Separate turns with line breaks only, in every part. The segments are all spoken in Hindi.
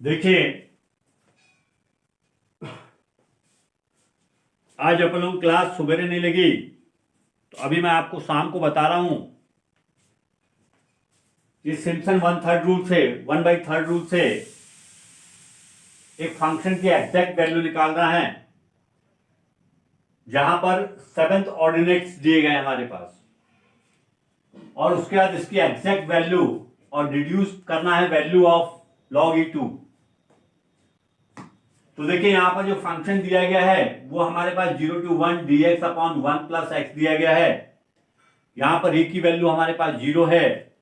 देखिए, आज अपन लोग क्लास सुबह नहीं लगी, तो अभी मैं आपको शाम को बता रहा हूं कि सिम्पसन 1/3 रूल से 1/3 रूल से एक फंक्शन की एग्जैक्ट वैल्यू निकालना है, जहां पर 7th ऑर्डिनेट्स दिए गए हमारे पास, और उसके बाद इसकी एग्जैक्ट वैल्यू और डिड्यूस करना है वैल्यू ऑफ log e2। तो देखिए यहां पर जो फंक्शन दिया गया है वो हमारे पास 0 to 1 dx upon 1 plus x दिया गया है। यहां पर e की वैल्यू हमारे पास 0 है,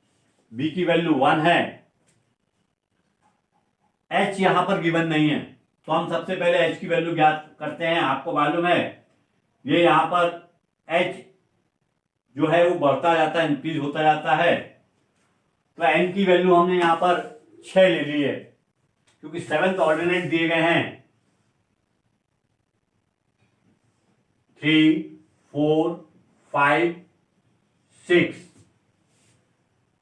b की वैल्यू 1 है, h यहां पर गिवन नहीं है, तो हम सबसे पहले h की वैल्यू ज्ञात करते हैं। आपको मालूम है ये यहां पर h जो है वो बढ़ता जाता है, इंक्रीज होता जाता है। तो n की वैल्यू हमने यहां पर 6 ले ली है, क्योंकि 7th ऑर्डिनेट दिए गए हैं 3, 4, 5, 6,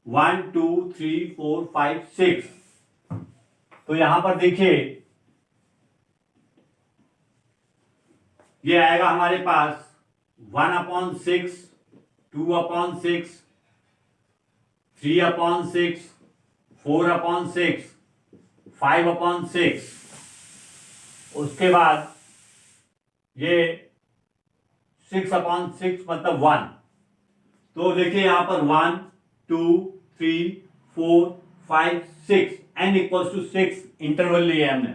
1, 2, 3, 4, 5, 6। तो यहां पर देखिए ये आएगा हमारे पास 1/6, 2/6, 3/6, 4/6, 5/6। उसके बाद ये 6/6 मतलब 1। तो देखिए यहां पर 1, 2, 3, 4, 5, 6 n इक्वल्स टू 6 इंटरवल लिए हमने।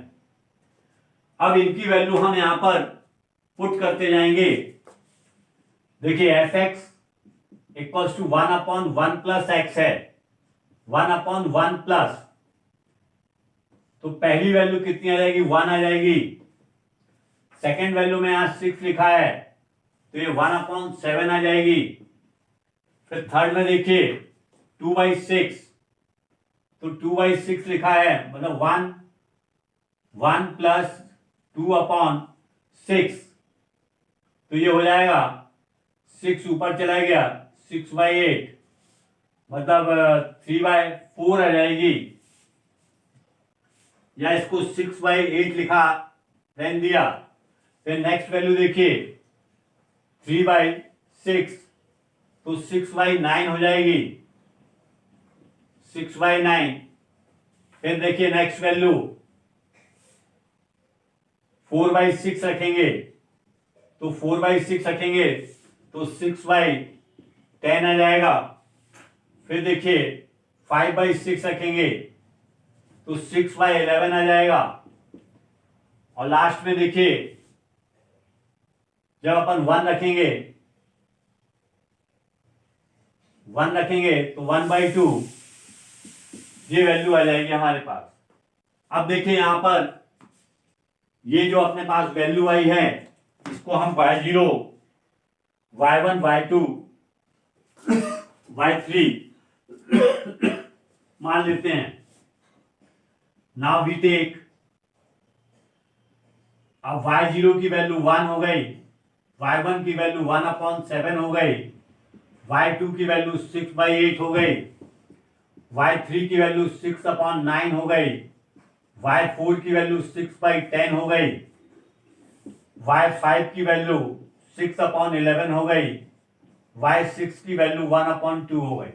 अब इनकी वैल्यू हम यहां पर पुट करते जाएंगे। देखिए F X equals to 1/1 plus X है, 1/1 प्लस, तो पहली वैल्यू कितनी आ जाएगी? 1 आ जाएगी। सेकेंड वैल्यू में यहां 6 लिखा है, तो ये 1/7 आ जाएगी। फिर थर्ड में देखिए 2/6, तो 2/6 लिखा है, मतलब 1 प्लस 2/6, तो ये हो जाएगा 6 ऊपर चला गया, 6/8 मतलब 3/4 आ जाएगी, या इसको 6/8 लिखा देन दिया। फिर नेक्स्ट वैल्यू देखिए 3/6, तो 6/9 हो जाएगी, 6/9। फिर देखिए नेक्स्ट वैल्यू 4/6 रखेंगे, तो 4/6 रखेंगे तो 6/10 आ जाएगा। फिर देखिए 5/6 रखेंगे तो 6/11 आ जाएगा। और लास्ट में देखिए जब अपन 1 रखेंगे तो 1/2 ये वैल्यू आ जाएगी हमारे पास। अब देखिए यहां पर ये जो अपने पास वैल्यू आई है, इसको हम y0, y1, y2, y3 मान लेते हैं। नाउ वी टेक, अब y0 की वैल्यू 1 हो गई, y1 की वैल्यू 1/7 हो गई, y2 की वैल्यू 6/8 हो गई, y3 की वैल्यू 6/9 हो गई, y4 की वैल्यू 6/10 हो गई, y5 की वैल्यू 6/11 हो गई, y6 की वैल्यू 1/2 हो गई।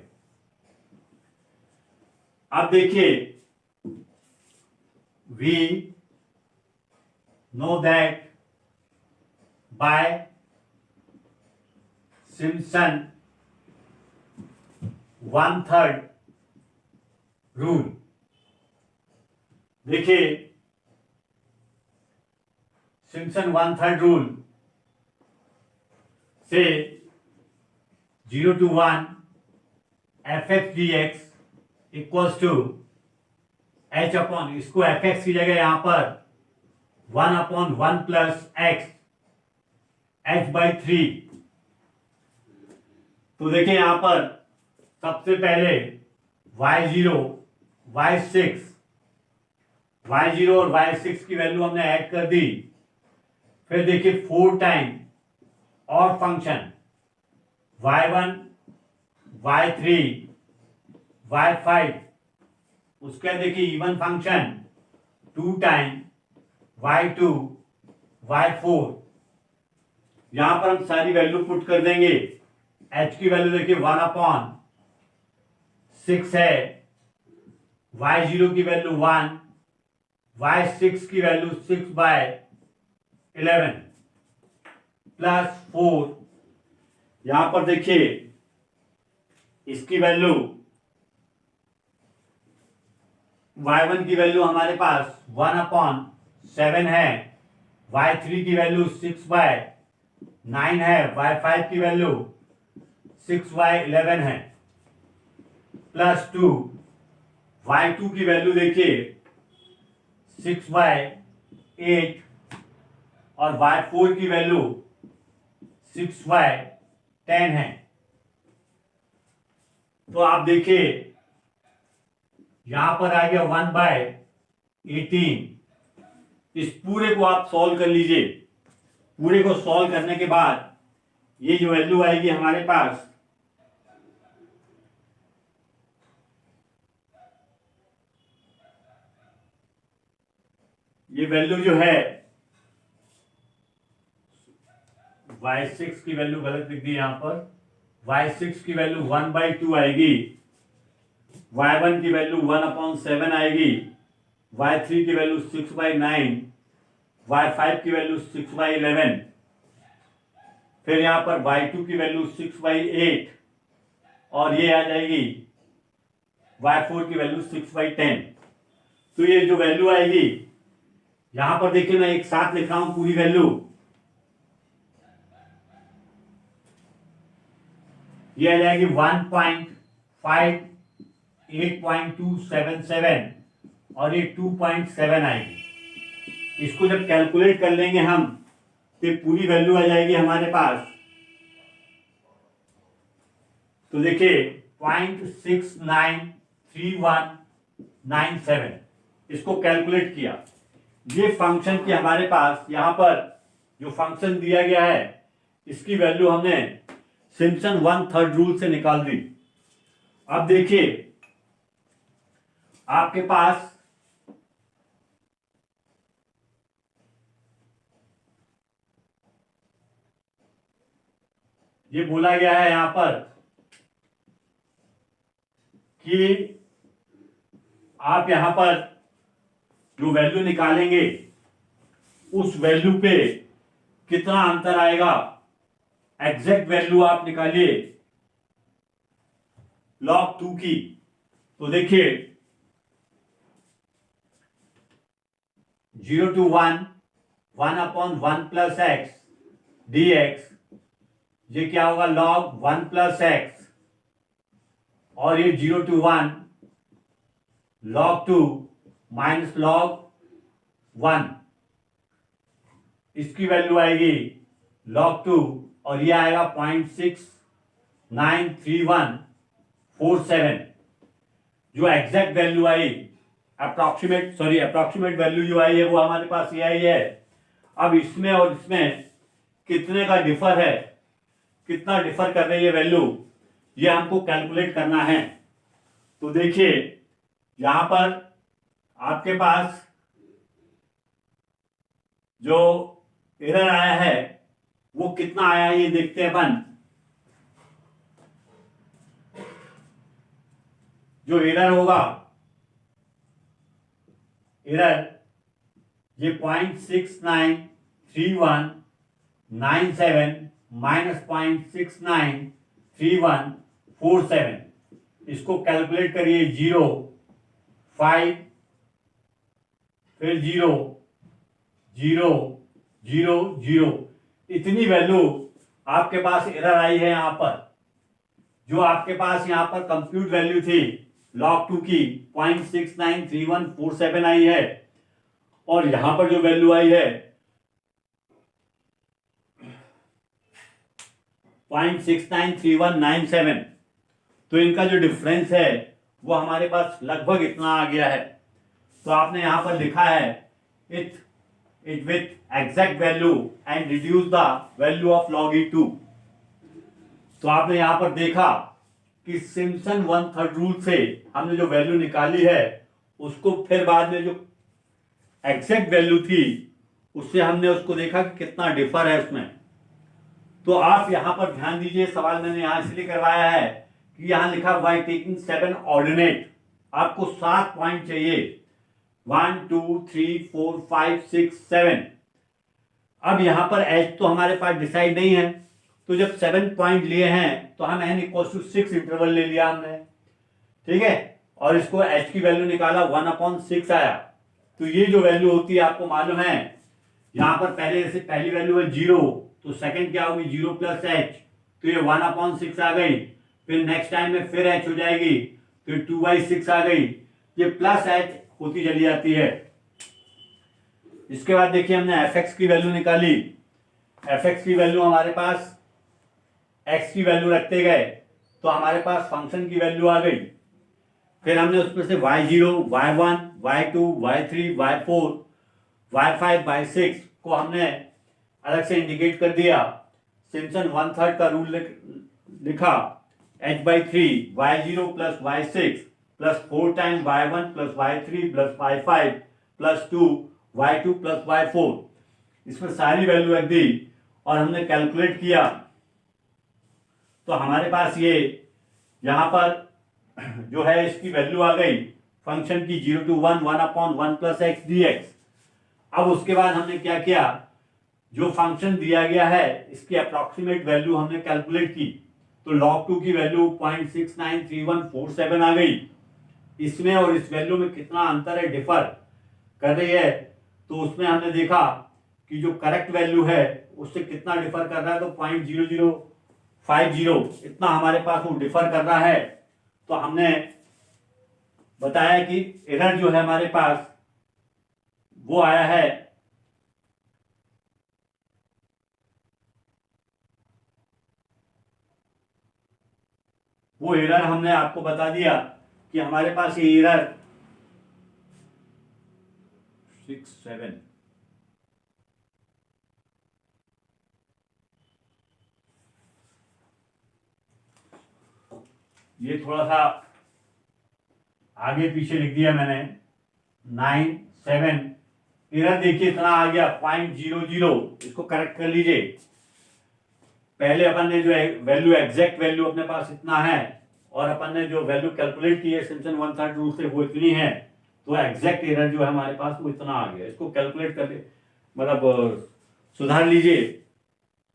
अब देखिए we know that by Simpson 1/3 rule, देखिए सिम्पसन 1/3 रूल से 0 to 1 f(x) dx equals to h upon, इसको fx की जगह यहां पर 1/1 प्लस x h/3। तो देखिए यहां पर सबसे पहले y0, y6, y0 और y6 की वैल्यू हमने ऐड कर दी। फिर देखिए 4 टाइम और फंक्शन y1, y3, y5, उसके बाद देखिए even function 2 time y2 y4, यहां पर हम सारी वैल्यू पुट कर देंगे। h की वैल्यू देखिए 1/6 है, y0 की वैल्यू 1, y6 की वैल्यू 6/11 प्लस 4, यहां पर देखिए इसकी वैल्यू y1 की वैल्यू हमारे पास 1/7 है, y3 की वैल्यू 6/9 है, y5 की वैल्यू 6/11 है, प्लस 2, y2 की वैल्यू देखिए 6/8 और y4 की वैल्यू 6/10 है। तो आप देखिए यहां पर आ गया 1/18। इस पूरे को आप सॉल्व कर लीजिए। पूरे को सॉल्व करने के बाद ये जो वैल्यू आएगी हमारे पास, ये वैल्यू जो है y6 की वैल्यू गलत लिख दी यहां पर, y6 की वैल्यू 1/2 आएगी, y1 की वैल्यू 1/7 आएगी, y3 की वैल्यू 6/9, y5 की वैल्यू 6/11, फिर यहां पर y2 की वैल्यू 6/8 और ये आ जाएगी y4 की वैल्यू 6/10। तो ये जो वैल्यू आएगी यहां पर देखिए मैं एक साथ लिख रहा हूं पूरी वैल्यू, ये आ जाएगी 1.58.277 और ये 2.7 आएगी। इसको जब कैलकुलेट कर लेंगे हम तो पूरी वैल्यू आ जाएगी हमारे पास, तो देखिए 0.693197। इसको कैलकुलेट किया, ये फंक्शन की हमारे पास यहां पर जो फंक्शन दिया गया है इसकी वैल्यू हमने सिम्पसन 1/3 रूल से निकाल दी। अब देखिए आपके पास ये बोला गया है यहां पर कि आप यहां पर जो वैल्यू निकालेंगे उस वैल्यू पे कितना अंतर आएगा, एग्जैक्ट वैल्यू आप निकालिए log 2 की। तो देखिए 0 to 1 1/1 प्लस एक्स dx, ये क्या होगा log 1 प्लस एक्स, और ये 0 to 1 log 2 माइनस log 1, इसकी वैल्यू आएगी log 2 और ये आएगा 0.693147। जो एग्जैक्ट वैल्यू आई, अप्रोक्सीमेट वैल्यू जो आई है वो हमारे पास ये आई है। अब इसमें और इसमें कितने का डिफर है, कितना डिफर कर रही है वैल्यू, ये हमको कैलकुलेट करना है। तो देखिए यहां पर आपके पास जो एरर आया है वो कितना आया है ये देखते हैं अपन। जो एरर होगा, एरर ये 0.693197 माइनस 0.693147, इसको कैलकुलेट करिए। 0 5 फिर 0 0 0 0, इतनी वैल्यू आपके पास एरर आई है यहां पर। जो आपके पास यहां पर कंप्यूट वैल्यू थी log 2 की 0.693147 आई है, और यहां पर जो वैल्यू आई है 0.693197, तो इनका जो डिफरेंस है वो हमारे पास लगभग इतना आ गया है। तो आपने यहां पर लिखा है it with exact value and reduce the value of log e2। तो आपने यहां पर देखा कि सिम्पसन 1/3 रूल से हमने जो वैल्यू निकाली है उसको फिर बाद में जो एग्जैक्ट वैल्यू थी उससे हमने उसको देखा कि कितना डिफर है उसमें। तो आप यहां पर ध्यान दीजिए, सवाल मैंने यहां इसलिए करवाया है कि यहां लिखा वाई टेकिंग 7 ऑर्डिनेट, आपको 7 पॉइंट चाहिए, 1 2 3 4 5 6 7। अब यहां पर एच तो हमारे पास डिसाइड नहीं है, तो जब 7 पॉइंट लिए हैं तो हम n इक्वल टू 6 इंटरवल ले लिया हमने, ठीक है, और इसको h की वैल्यू निकाला 1/6 आया। तो ये जो वैल्यू होती है आपको मालूम है, यहां पर पहले से पहली वैल्यू है 0, तो सेकंड क्या होगी 0 प्लस एच, तो ये 1/6 आ गई। फिर नेक्स्ट टाइम में फिर एच हो जाएगी, फिर 2/6 आ गई, ये प्लस एच होती चली जाती है। इसके बाद देखिए हमने एफ एक्स की वैल्यू निकाली, एफ एक्स की वैल्यू हमारे पास एक्स की वैल्यू रखते गए तो हमारे पास फंक्शन की वैल्यू आ गई। फिर हमने उसमें से y0, y1, y2, y3, y4, y5, y6 को हमने अलग से इंडिकेट कर दिया। सिम्पसन 1/3 का रूल लिखा, h/3 y0 plus y6 plus 4 time y1 plus y3 plus y5 plus 2 y2 plus y4, इसमें सारी वैल्यू रख दी और हमने कैलकुलेट किया। तो हमारे पास ये यहां पर जो है इसकी वैल्यू आ गई फंक्शन की 0 to 1 1/1 plus x D x. अब उसके बाद हमने क्या किया, जो फंक्शन दिया गया है इसकी अप्रॉक्सीमेट वैल्यू हमने कैलकुलेट की, तो log 2 की वैल्यू 0.693147 आ गई। इसमें और इस वैल्यू में कितना अंतर है, डिफर कर रही है, तो उसमें हमने देखा कि जो करेक्ट वैल्यू है उससे कितना डिफर कर रहा है, तो 0.0050 इतना हमारे पास वो डिफर कर रहा है। तो हमने बताया कि एरर जो है हमारे पास वो आया है वो एरर हमने आपको बता दिया कि हमारे पास ये एरर 6 7 ये थोड़ा सा आगे पीछे लिख दिया मैंने, 9 7 एरर देखिए इतना आ गया 0.00, इसको करेक्ट कर लीजिए। पहले अपन ने जो वैल्यू एग्जैक्ट वैल्यू अपने पास इतना है और अपन ने जो वैल्यू कैलकुलेट की है सिम्पसन 1/3 रूल से वो इतनी है, तो एग्जैक्ट एरर जो है हमारे पास वो इतना आ गया। इसको कैलकुलेट कर ले, मतलब सुधार लीजिए।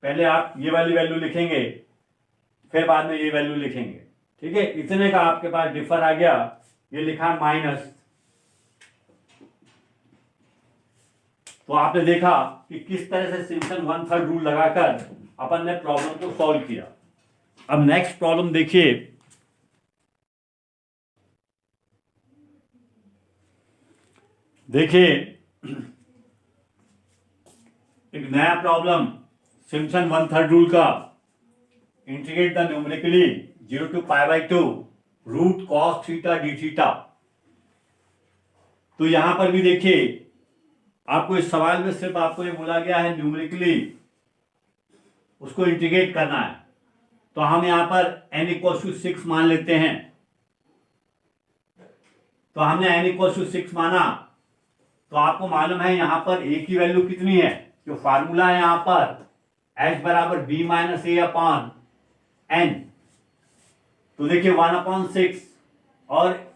पहले आप ये वाली वैल्यू लिखेंगे, फिर बाद में ये वैल्यू लिखेंगे, ठीक है। इतने का आपके पास डिफर आ गया, ये लिखा माइनस। तो आपने देखा कि किस तरह से सिम्पसन 1/3 रूल लगाकर अपन ने प्रॉब्लम को सॉल्व किया। अब नेक्स्ट प्रॉब्लम देखिए, एक नया प्रॉब्लम सिम्पसन 1/3 रूल का, integrate the numerically 0 to π/2 root cos theta d theta. तो यहां पर भी देखिए आपको इस सवाल में सिर्फ आपको ये बोला गया है न्यूमेरिकली उसको इंटीग्रेट करना है, तो हम यहां पर n = 6 मान लेते हैं। तो हमने n = 6 माना, तो आपको मालूम है यहां पर a की वैल्यू कितनी है, जो फार्मूला है यहां पर h बराबर b माइनस ए अपॉन n। तो देखिए 1/6 और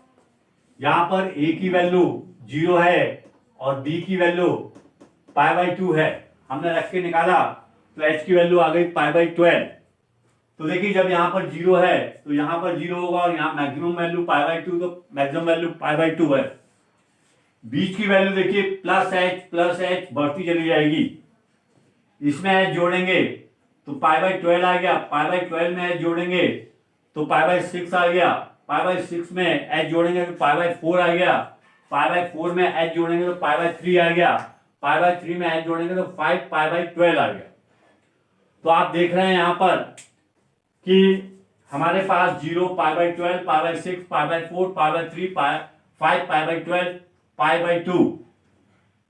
यहां पर a की वैल्यू 0 है और b की वैल्यू π/2 है, हमने रख के निकाला तो h की वैल्यू आ गई π/12। तो देखिए जब यहाँ पर 0 है तो यहाँ पर 0 होगा और यहाँ मैक्सिमम वैल्यू π/2, तो मैक्सिमम वैल्यू π/2 है। बीच की वैल्यू देखिए प्लस h बढ़ती चली जाएगी, इसमें h जोड़ेंगे तो π/12 आ गया, π/12 में h जोड़ेंगे तो π/6 आ गया, π/6 में h जोड़ेंगे तो π/4 आ गया, π/4 में h जोड़ेंगे तो π/3 आ गया, π/3 में h जोड़ेंगे तो 5 π/12 आ गया। तो आप देख रहे हैं यहां पर कि हमारे पास 0 π/12 π/6 π/4 π/3 5 π/12 π/2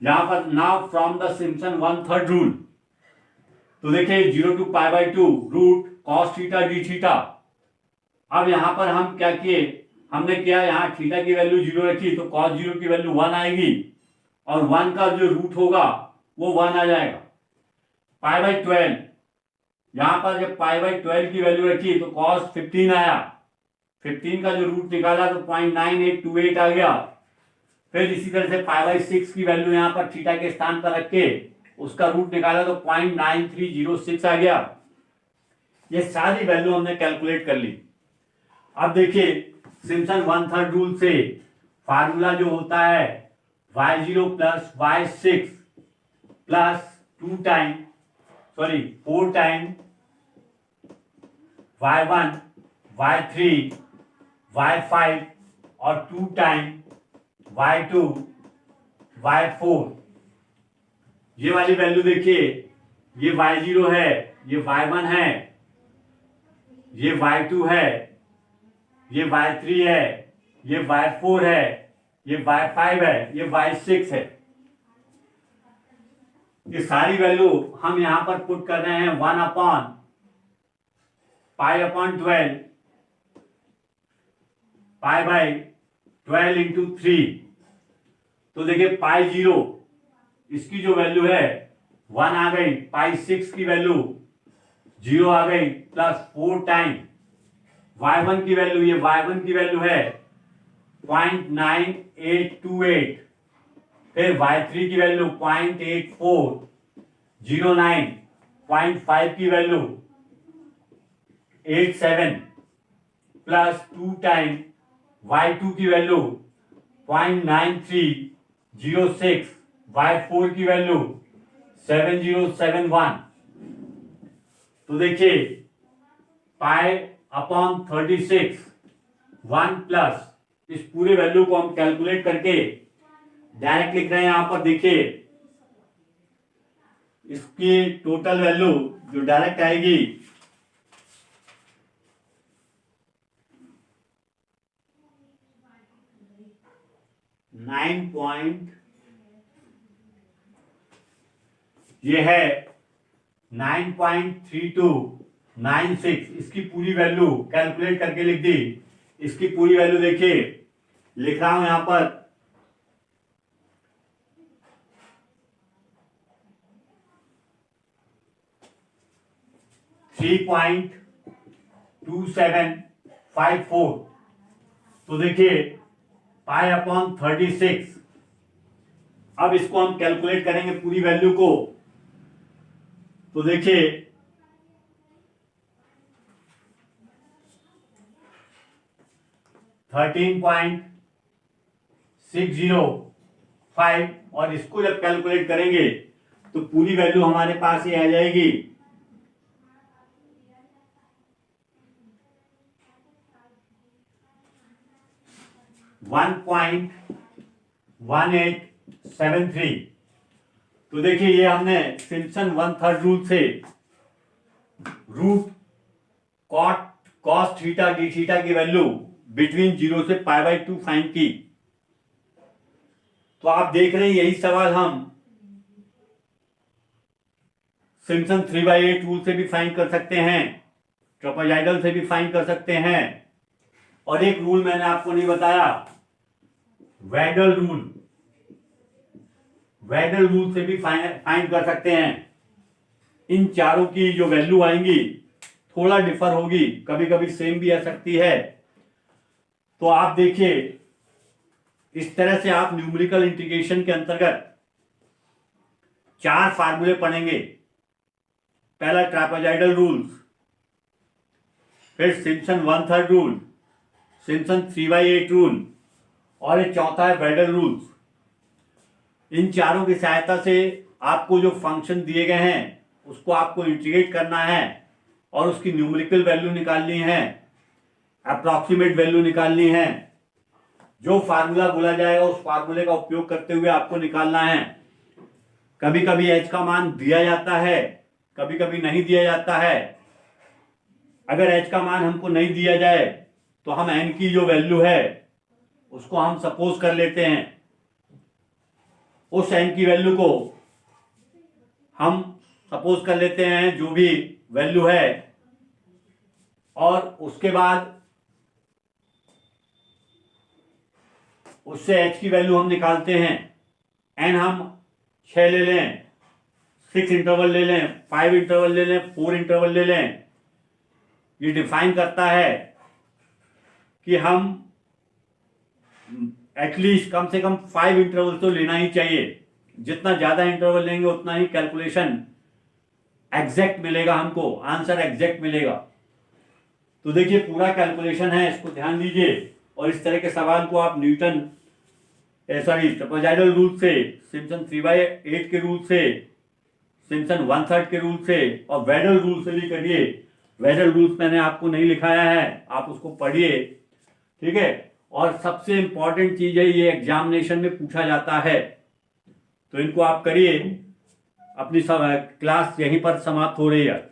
यहां पर। Now from the Simpson 1/3 rule, तो देखिए 0 to π/2 root cos theta d theta. अब यहां पर हम क्या किए, हमने किया यहाँ थीटा की वैल्यू 0 रखी तो कॉस 0 की वैल्यू 1 आएगी और 1 का जो रूट होगा वो 1 आ जाएगा। π/12, यहां पर जब π/12 की वैल्यू रखी तो cos 15 आया। 15 का जो रूट निकाला तो 0.9828 आ गया। फिर इसी तरह से π/6 की वैल्यू यहाँ पर थीटा के स्थान पर रख के उसका रूट निकाला तो 0.9306 आ गया। ये सारी वैल्यू हमने कैलकुलेट कर ली। अब देखिए सिम्पसन 1/3 रूल से फार्मूला जो होता है y0 plus y6 plus 4 time y1 y3 y5 और 2 टाइम y2 y4, ये वाली वैल्यू देखिए, ये y0 है, ये y1 है, ये y2 है, ये y3 है, ये y4 है, ये y5 है, ये y6 है। ये सारी वैल्यू हम यहां पर पुट कर रहे हैं 1/π/12 π/12 इंटू 3। तो देखिए π0 इसकी जो वैल्यू है 1 आ गई, π6 की वैल्यू 0 आ गई, प्लस 4 टाइम y1 की वैल्यू, ये y1 की वैल्यू है 0.9828, फिर y3 की वैल्यू 0.8409, 0.5 की वैल्यू 87, प्लस 2 टाइम y2 की वैल्यू 0.9306, y4 की वैल्यू 7071। तो देखिए π/36 1 प्लस इस पूरे वैल्यू को हम कैलकुलेट करके डायरेक्ट लिख रहे हैं। यहां पर देखिए इसकी टोटल वैल्यू जो डायरेक्ट आएगी 9 ये है 9.3296। इसकी पूरी वैल्यू कैलकुलेट करके लिख दी। इसकी पूरी वैल्यू देखिए, लिख रहा हूं यहां पर 3.2754। तो देखिए π/36। अब इसको हम कैलकुलेट करेंगे पूरी वैल्यू को। तो देखिए 13.605 और इसको जब कैलकुलेट करेंगे तो पूरी वैल्यू हमारे पास ये आ जाएगी 1.1873। तो देखिए ये हमने सिम्पसन 1/3 रूल से रूट cos थीटा डी थीटा की वैल्यू बिटवीन 0 से π/2 फाइंड की। तो आप देख रहे हैं यही सवाल हम सिम्पसन 3/8 रूल से भी फाइंड कर सकते हैं, ट्रापेजॉइडल से भी फाइंड कर सकते हैं, और एक रूल मैंने आपको नहीं बताया, वैडल रूल से भी फाइंड कर सकते हैं। इन चारों की जो वैल्यू आएंगी थोड़ा डिफर होगी, कभी कभी सेम भी आ सकती है। तो आप देखिए इस तरह से आप न्यूमेरिकल इंटीग्रेशन के अंतर्गत 4 फार्मूले पढ़ेंगे। पहला ट्रापेजॉइडल रूल्स, फिर सिम्पसन 1/3 रूल, सिम्पसन 3/8 रूल, और ये चौथा है वैडल रूल्स। इन चारों की सहायता से आपको जो फंक्शन दिए गए हैं उसको आपको इंटीग्रेट करना है और उसकी न्यूमेरिकल वैल्यू निकालनी है, अप्रॉक्सीमेट वैल्यू निकालनी है। जो फार्मूला बोला जाएगा उस फार्मूले का उपयोग करते हुए आपको निकालना है। कभी कभी एच का मान दिया जाता है, कभी कभी नहीं दिया जाता है। अगर एच का मान हमको नहीं दिया जाए तो हम एन की जो वैल्यू है उसको हम सपोज कर लेते हैं। उस एन की वैल्यू को हम सपोज कर लेते हैं जो भी वैल्यू है, और उसके बाद उससे एच की वैल्यू हम निकालते हैं। एन हम 6 ले लें, 6 इंटरवल ले लें, 5 इंटरवल ले लें, 4 इंटरवल ले लें, ये डिफाइन करता है कि हम एटलीस्ट कम से कम 5 इंटरवल तो लेना ही चाहिए। जितना ज़्यादा इंटरवल लेंगे उतना ही कैलकुलेशन एग्जैक्ट मिलेगा, हमको आंसर एग्जैक्ट मिलेगा। तो देखिए पूरा कैलकुलेशन है, इसको ध्यान दीजिए। और इस तरह के सवाल को आप न्यूटन ट्रापेजॉइडल रूल से, सिम्पसन 3/8 के रूल से, सिम्पसन 1/3 के रूल से और वेडल रूल से भी करिए। वेडल रूल्स मैंने आपको नहीं लिखाया है, आप उसको पढ़िए, ठीक है। और सबसे इंपॉर्टेंट चीज है, ये एग्जामिनेशन में पूछा जाता है, तो इनको आप करिए। अपनी क्लास यहीं पर समाप्त हो रही है।